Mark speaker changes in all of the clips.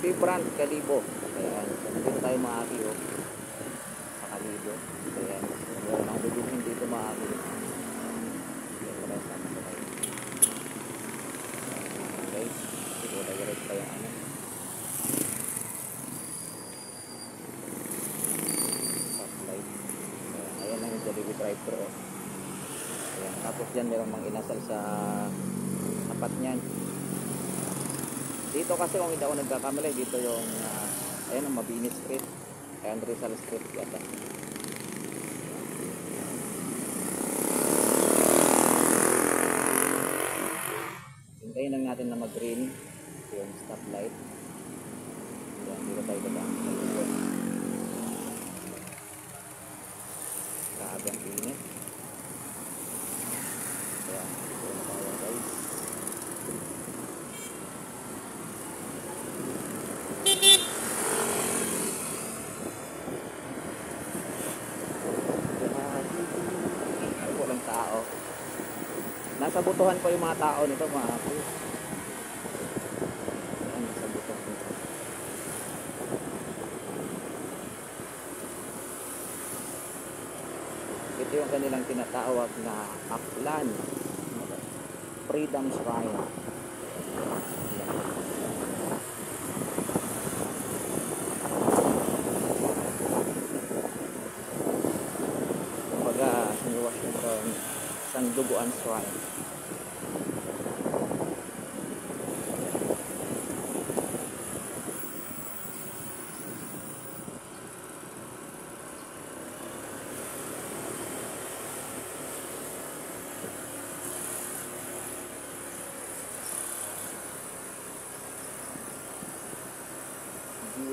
Speaker 1: Vibrant Kalibo. Ayan, so dito tayo maaki sa Kalibo. Ayan, so meron akong bibilhin dito maaki. Ayan, wala sama ko tayo. Okay, dito direct pa yung ano. Stoplight. Ayan lang yung Jollibee drive-thru. Ayan, tapos dyan merong mga inasal sa tapat nyan. Dito kasi kung hindi ako nagkakamali, dito yung ayan ang Mabini Street, ayan Rizal Street yata. Hintayin lang natin na mag-green yung stoplight. Ayan, dito tayo dadaan sa likod. Grabe ang init. Ayan, dito na tayo guys. Nasa butuhan po yung mga tao nito mga kapatid. Ayan, nasa butuhan nito. Ito yung kanilang tinatawag na Aklan Freedom Shrine. Kumbaga sa Washington, isang duguan shrine.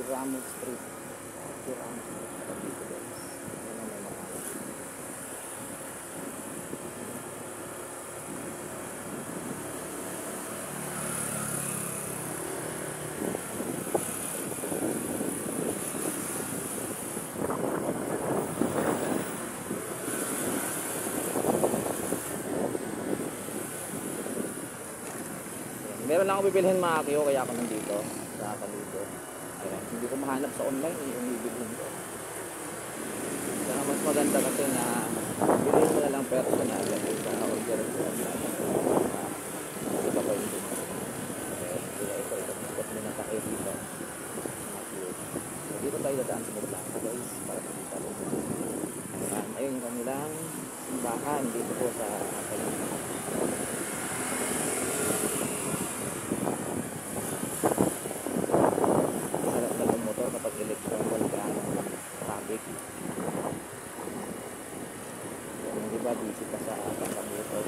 Speaker 1: Ramos Street. Ramos Street. Dito guys. Ayan ang may makalat. Meron lang ako bibilhin mga kiyo kaya ako nandito sa Kalibo. Ayan, hindi ko mahanap sa online yung bibilhin ko. Kaya mas maganda kasi na bilhin mo na lang personal sa order ko. Ito pa yung dito. Ito muna tayo dito. So, dito tayo dadaan sa Burlaka guys para makita ko. Ayan, ayun yung kanilang simbahan dito po sa Kalibo. Busy pa sa pagkabuto.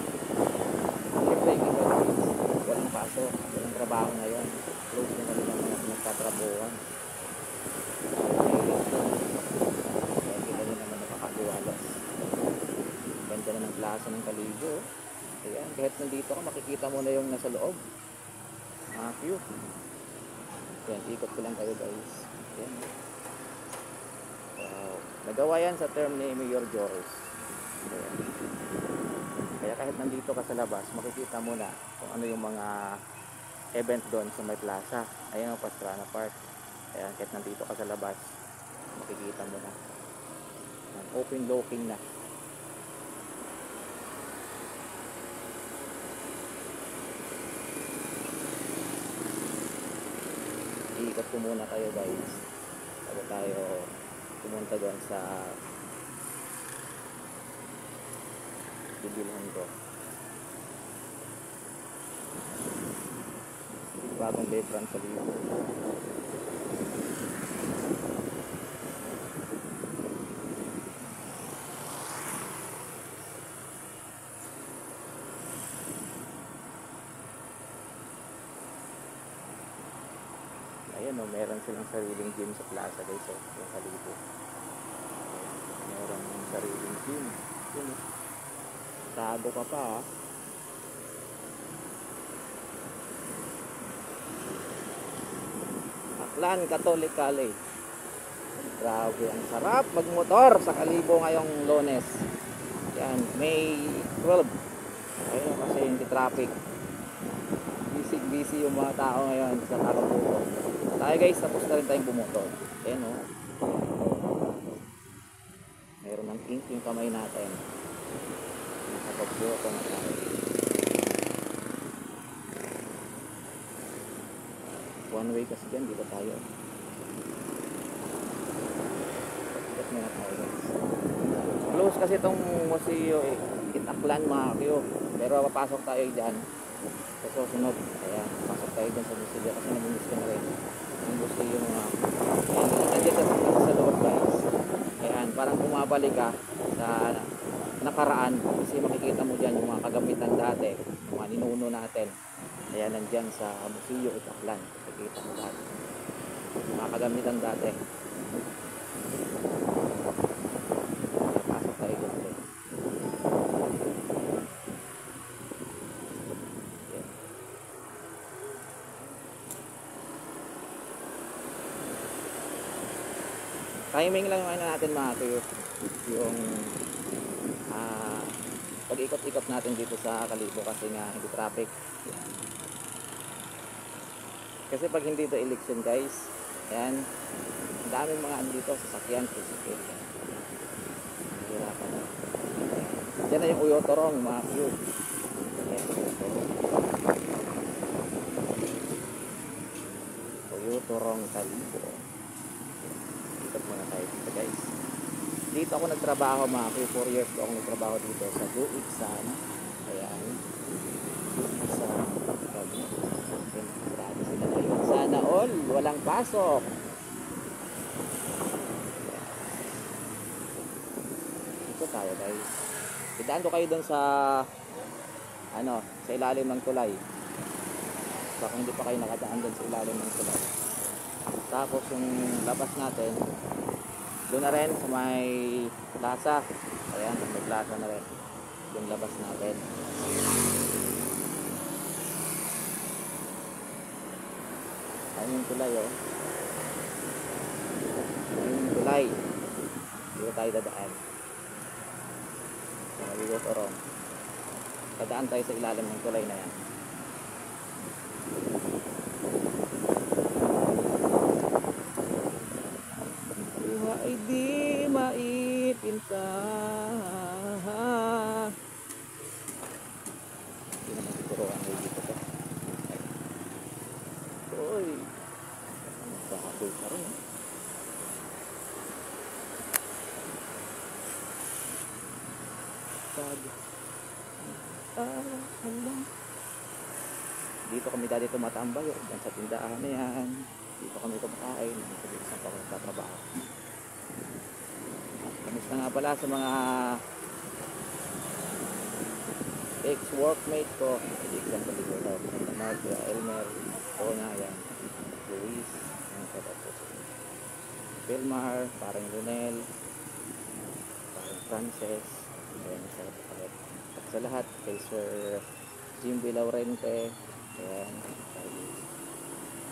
Speaker 1: Siyempre yung iba walang paso, walang trabaho ngayon. Close na kami ng mga nagtatrabuhan. Kaya kita nyo naman nakakaduwalas. Ganda na ng plaza ng Kalibo. Ayan, kahit nandito ka makikita mo na yung nasa loob. Cute. Ayan, ikot ko lang kayo guys. Ayan. Wow. Nagawa yan sa term ni Mayor Joris. Ayan. Kaya kahit nandito ka sa labas, makikita mo na kung ano yung mga event doon sa may plaza. Ayan ang Pastrana Park. Ayan, kahit nandito ka sa labas, makikita mo na. Ayan, open looking na. Iikot ko muna kayo guys bago tayo pumunta doon sa bibilhan ko. Bagong Vibrant Kalibo. Ayan o, meron silang sariling gym sa plaza guys o, yung Kalibo. Meron sariling gym. Yun o. Tago ka pa ha. Aklan Catholic College. Grabe, ang sarap magmotor sa Kalibo ngayong Lunes. Yan, May 12. Ayun kasi hindi traffic. Busy busy yung mga tao ngayon sa Takaputo. Tayo guys, tapos na rin tayong bumutol. Ayan o. Meron ng ink yung kamay natin. Nakapagbuto na tayo. One way kasi dyan, dito tayo. Tapos na tayo guys. Close kasi itong museo eh. Itaklan mga kyo. Pero papasok tayo dyan. Sa susunod. Kaya pasok tayo dyan sa museo. Kasi namimiss ko na rin. Ang museo mga. Nandiyan sa loob guys. Ayan, parang bumabalik ka sa nakaraan. Kasi makikita mo dyan yung mga kagamitan dati. Yung mga ninuno natin. Ayan, nandyan sa museo Itaklan. Makikita mo dati. Mga kagamitan dati. Pasok tayo dyan ulit. Timing lang yung ano natin mga kayo, yung pag-ikot-ikot natin dito sa Kalibo kasi nga hindi traffic. Kasi pag hindi ito election guys, ayan, ang daming mga ano dito, sasakyan, tricycle. Hirapan na. Diyan na yung Uyotorong mga kayo. Ayan, Uyotorong Kalibo. Ikot muna tayo dito guys. Dito ako nagtrabaho mga kayo, 4 years ko ako nagtrabaho dito sa Duiksan. Ayan, Duiksan Kalibo. Grabe sila ngayon. Sana all, walang pasok. Dito tayo guys. Idaan ko kayo dun sa ano, sa ilalim ng tulay. Baka hindi pa kayo nakadaan dun sa ilalim ng tulay. Tapos yung labas natin doon na rin sa may plaza. Ayan, may plaza na rin yung labas natin. Ayun yung tulay oh. Ayun yung tulay. Dito tayo dadaan. Dito ron. Dadaan tayo sa ilalim ng tulay na yan. Ay di maipinta. Hindi naman siguro ang way dito to. Uy, magpahabol ka rin dito kami dati tumatambay dyan sa tindahan na yan. Dito kami kumakain. Dito sa pagtatrabaho. Kamusta nga pala sa mga ex-workmate ko. Example dito daw. Marcia, Elmer, Ona, yan. Luis, yan sa tapos. Pilmar, parang Lunel, parang Frances, yan sa tapos. At sa lahat, kay Sir Jimby Laurente, ayan, kay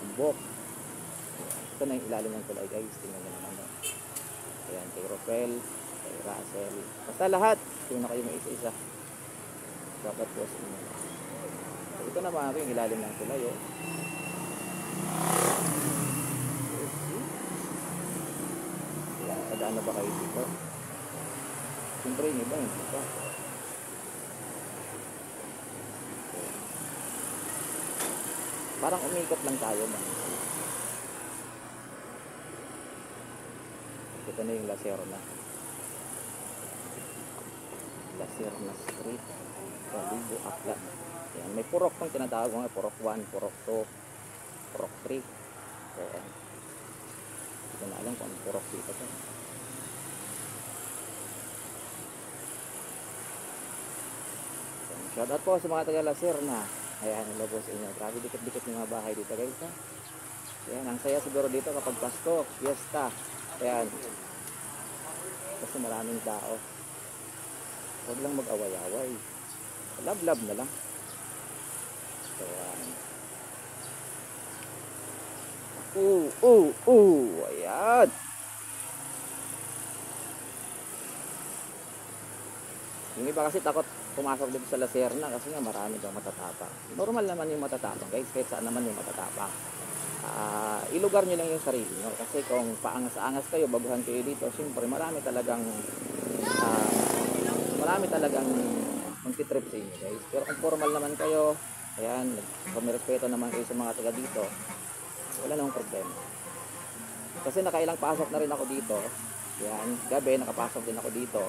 Speaker 1: Ambok. Ito na yung ilalim ng tulay guys. Tingnan nyo naman. Ayan, kay Rofel, kay Russell. Basta lahat. Tingnan na kayo may isa-isa. Dapat po sa inyo. So, ito naman yung ilalim ng tulay. Oh. Ayan, kadaan na ba kayo dito? Siyempre yung iba, hindi pa. Parang umikot lang tayo man. Ito na yung Lacerna. Lacerna Street. Kalibo, Aklan. Ayan, may purok pang tinatawag mga purok 1, purok 2, purok 3. Ayan. Hindi na alam kung anong purok dito to. Shout out po sa mga taga Lacerna. Ayan, hello po sa inyo. Grabe dikit-dikit yung mga bahay dito guys ha. Ayan, ang saya siguro dito kapag Pasko, fiesta. Ayan. Kasi maraming tao. Huwag lang mag-away-away. Love-love na lang. Ayan. Ayan. Yung iba kasi takot pumasok dito sa Lacerna kasi nga marami daw matatapang. Normal naman yung matatapang guys, kahit saan naman yung matatapang. Ilugar nyo lang yung sarili nyo kasi kung paangas-angas kayo, baguhan kayo dito, siyempre marami talagang magtitrip sa inyo guys. Pero kung formal naman kayo, ayan, kung may respeto naman kayo sa mga taga dito, wala namang problema. Kasi nakailang pasok na rin ako dito. Yan, gabi nakapasok din ako dito.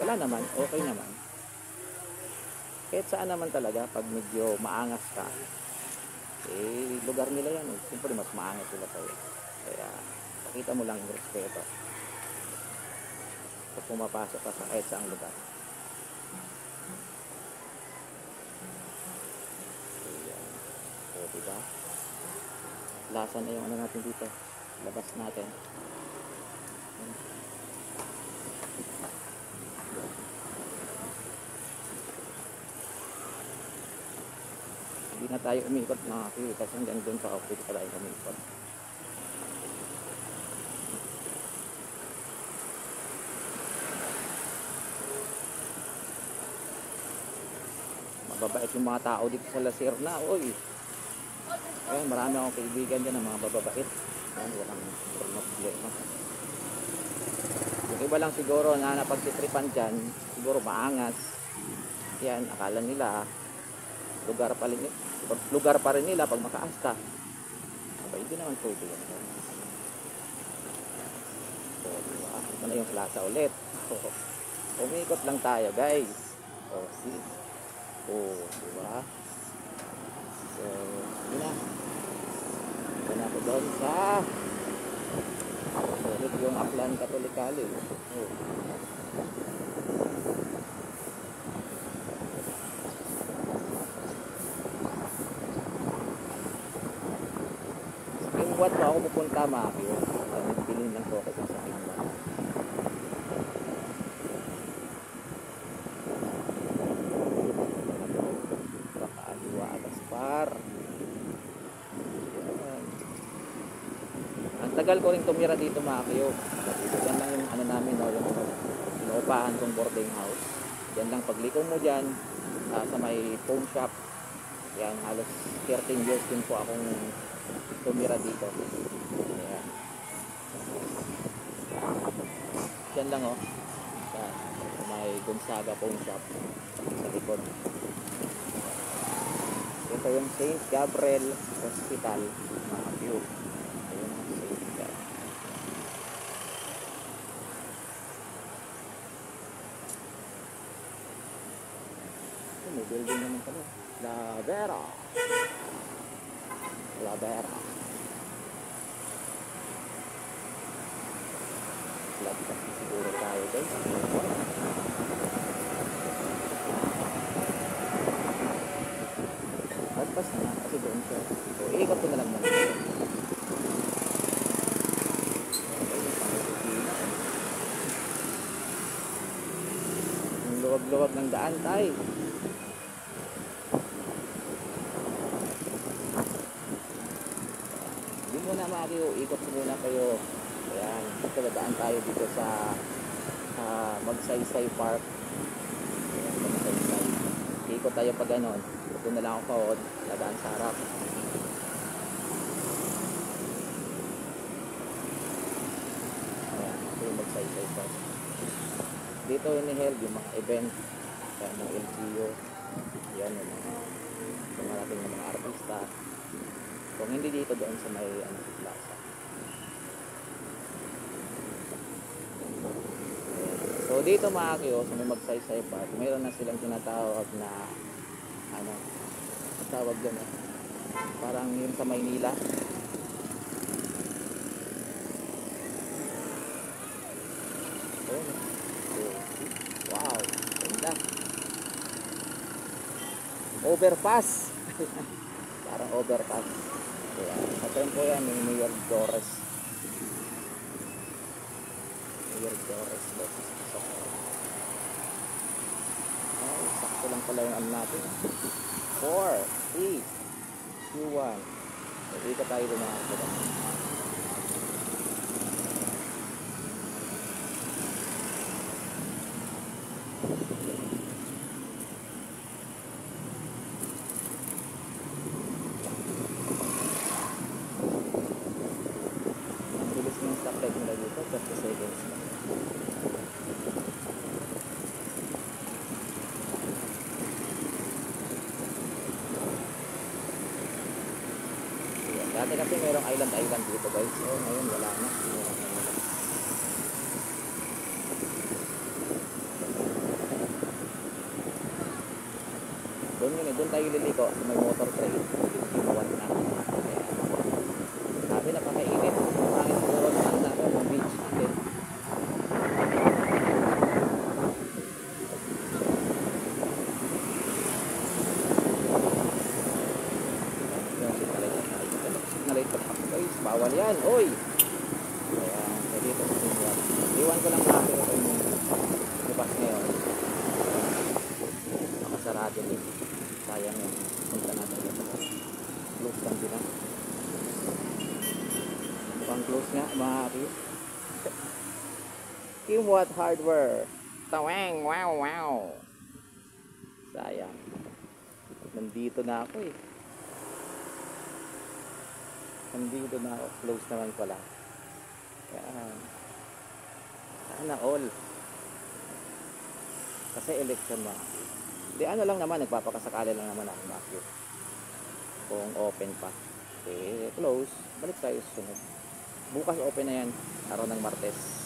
Speaker 1: Wala naman, okay naman. Kahit saan naman talaga, pag medyo maangas ka, lugar nila yan. Siyempre mas maangas sila sa'yo. Kaya, pakita mo lang yung respeto. Pag pumapasok ka sa kahit saang lugar. Ayan. O, diba? Lasa na yung ano natin dito. Labas natin. Hindi na tayo umikot mga kiwi kasi hanggang doon pa pwede pa tayo umikot. Mababait yung mga tao dito sa Lacerna. Oy, ayun, marami akong kaibigan dyan ng mga bababait. Ayun, walang problema. Yung iba lang siguro na napagtitripan dyan, siguro maangas. Yan, akala nila lugar pa rin nila pag makaasta. Aba, hindi naman pwede yan. So, diba? Ito na yung plaza ulit. Umikot lang tayo guys. See? Diba? So, yun na. Ito na ako doon sa ulit yung Aklan Katolikali. Buwan mo ako pupunta mga kiyo. Nagpilin lang po ako sa aking buwan. Pakaliwa Gaspar. Ang tagal ko rin tumira dito mga kiyo. Yan lang yung ano namin, no, yung inuupahan kong boarding house. Yan lang pagliko mo dyan sa may phone shop. Yan halos 13 years din po akong tumira dito. Ayan. Yan lang oh. Sa may Gonzaga phone shop sa likod. Ito yung St. Gabriel Hospital mga view. Ayun ang St. Gabriel. May building naman pala. La Vera. Lagpas siguro tayo guys. Lagpas na kasi doon siya. So iikot ko na lang muna. Ang luwag-luwag ng daan tayo. Ikot muna kayo. Ayan, dadaan tayo dito sa Magsaysay Park. Ayan, Magsaysay. Ikot tayo pa ganon. Doon na lang ako kaod. Dadaan sa harap. Ayan, ito yung Magsaysay Park. Dito yung held yung mga event. Ayan, mga LGU. Ayan, yung mga natin ng mga artista. Kung hindi dito doon sa may plaza. So dito mga kiyo, sa may Magsaysay Park, mayroon na silang tinatawag na tawag doon parang yun sa Maynila. Wow, ganda. Overpass. Parang overpass. Sa tempo yan, may Mayor Torres. Ay, sakto lang pala yung ano natin. 4, 3, 2, 1. Dito tayo dumaan. Dati kasi merong island dito guys. So ngayon wala na. Doon tayo liliko sa may motor trail. Ginawan na. Kaya, sabi napakainit. Pangit siguro naman na yung beach natin. Signalate pa guys. Bawal yan. Oy! Kaya, dito sa signal. Iwan ko lang natin ito yung bus ngayon. Nakasarado din. Sayang yun. Punta natin dito. Close lang sila. Mukhang close nga mga kapis. Kimwatt Hardware. Tawang! Wow! Wow! Sayang. Nandito na ako eh. Nandito na ako. Close naman pala. Yan. Sana all. Kasi election mga kapis. Di ano lang naman, nagpapakasakali lang naman ako Matthew. Kung open pa. Okay, close. Balik tayo sa sunod. Bukas open na yan. Araw ng Martes.